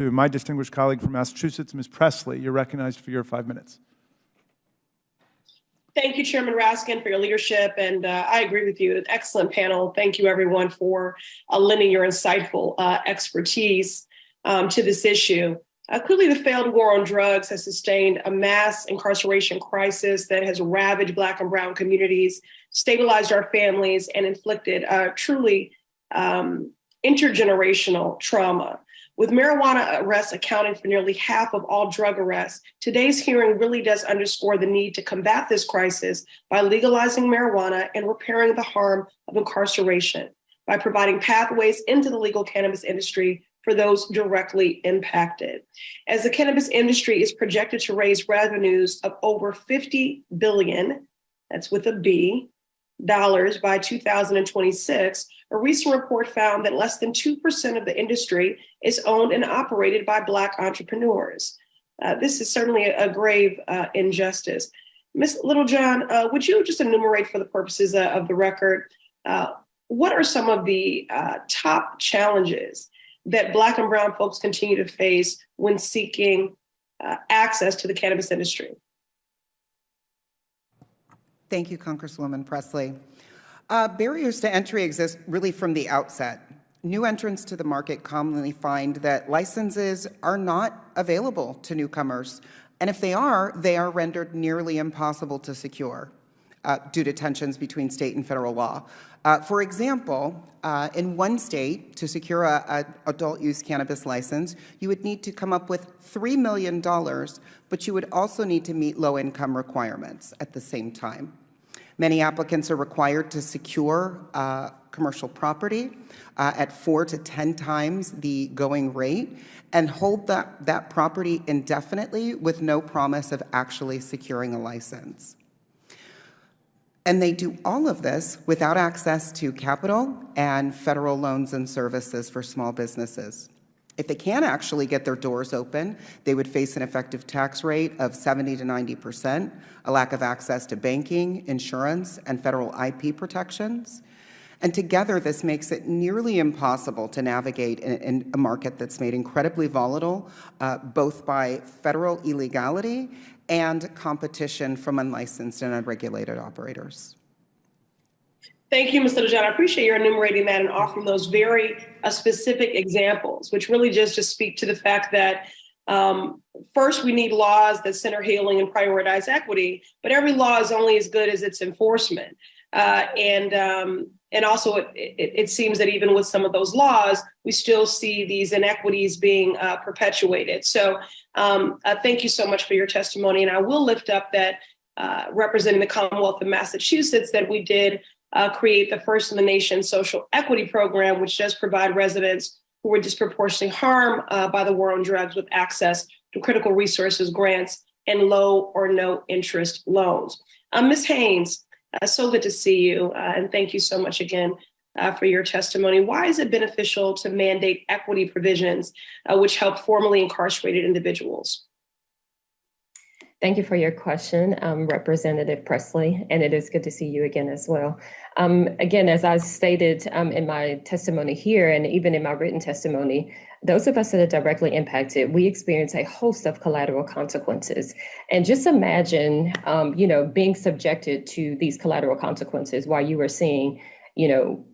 To my distinguished colleague from Massachusetts, Ms. Pressley, you're recognized for your 5 minutes. Thank you, Chairman Raskin, for your leadership. And I agree with you. An excellent panel. Thank you, everyone, for lending your insightful expertise to this issue. Clearly, the failed war on drugs has sustained a mass incarceration crisis that has ravaged Black and Brown communities, stabilized our families, and inflicted truly intergenerational trauma. With marijuana arrests accounting for nearly half of all drug arrests, today's hearing really does underscore the need to combat this crisis by legalizing marijuana and repairing the harm of incarceration, by providing pathways into the legal cannabis industry for those directly impacted. As the cannabis industry is projected to raise revenues of over $50 billion, that's with a B, dollars by 2026, a recent report found that less than 2% of the industry is owned and operated by Black entrepreneurs. This is certainly a grave injustice. Ms. Littlejohn, would you just enumerate for the purposes of the record, what are some of the top challenges that Black and Brown folks continue to face when seeking access to the cannabis industry? Thank you, Congresswoman Pressley. Barriers to entry exist really from the outset. New entrants to the market commonly find that licenses are not available to newcomers, and if they are rendered nearly impossible to secure due to tensions between state and federal law. For example, in one state, to secure an adult use cannabis license, you would need to come up with $3 million, but you would also need to meet low-income requirements at the same time. Many applicants are required to secure commercial property at 4 to 10 times the going rate and hold that property indefinitely with no promise of actually securing a license. And they do all of this without access to capital and federal loans and services for small businesses. If they can actually get their doors open, they would face an effective tax rate of 70 to 90%, a lack of access to banking, insurance, and federal IP protections. And together, this makes it nearly impossible to navigate in a market that's made incredibly volatile, both by federal illegality and competition from unlicensed and unregulated operators. Thank you, Ms. Littlejohn. I appreciate your enumerating that and offering those very specific examples, which really just speak to the fact that first, we need laws that center healing and prioritize equity, but every law is only as good as its enforcement. And also, it seems that even with some of those laws, we still see these inequities being perpetuated. So thank you so much for your testimony. And I will lift up that representing the Commonwealth of Massachusetts, that we did create the first in the nation social equity program, which does provide residents who were disproportionately harmed by the war on drugs with access to critical resources, grants, and low or no interest loans. Ms. Haynes, so good to see you, and thank you so much again for your testimony. Why is it beneficial to mandate equity provisions which help formerly incarcerated individuals? Thank you for your question, Representative Pressley, and it is good to see you again as well. Again, as I stated in my testimony here and even in my written testimony, those of us that are directly impacted, we experience a host of collateral consequences. And just imagine, being subjected to these collateral consequences while you are seeing,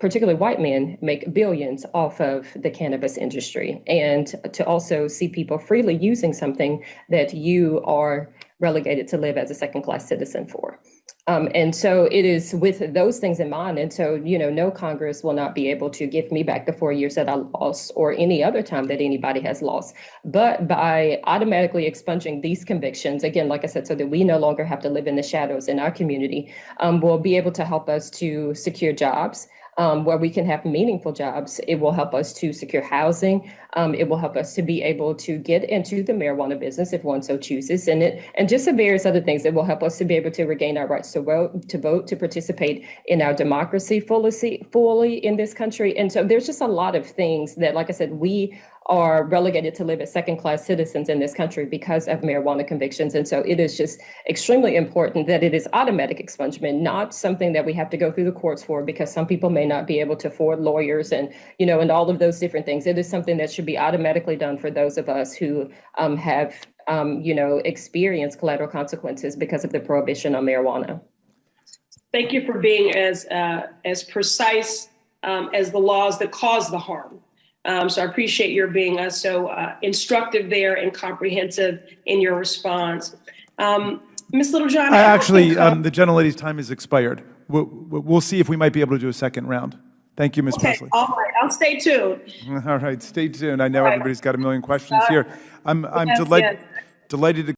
particularly white men make billions off of the cannabis industry, and to also see people freely using something that you are relegated to live as a second-class citizen for. And so it is with those things in mind. And so, no Congress will not be able to give me back the 4 years that I lost or any other time that anybody has lost. But by automatically expunging these convictions, again, like I said, so that we no longer have to live in the shadows in our community, will be able to help us to secure jobs, where we can have meaningful jobs. It will help us to secure housing. It will help us to be able to get into the marijuana business if one so chooses, and just some various other things that will help us to be able to regain our rights to vote, to participate in our democracy fully in this country. And so there's just a lot of things that, like I said, we are relegated to live as second-class citizens in this country because of marijuana convictions. And so it is just extremely important that it is automatic expungement, not something that we have to go through the courts for, because some people may not be able to afford lawyers and, and all of those different things. It is something that should be automatically done for those of us who have, experienced collateral consequences because of the prohibition on marijuana. Thank you for being as precise as the laws that cause the harm. So I appreciate your being so instructive there and comprehensive in your response. Ms. Littlejohn. Actually, the gentlelady's time has expired. We'll see if we might be able to do a second round. Thank you, Ms. Pressley. All right, I'll stay tuned. All right, stay tuned. I know everybody's got a million questions here. I'm delighted to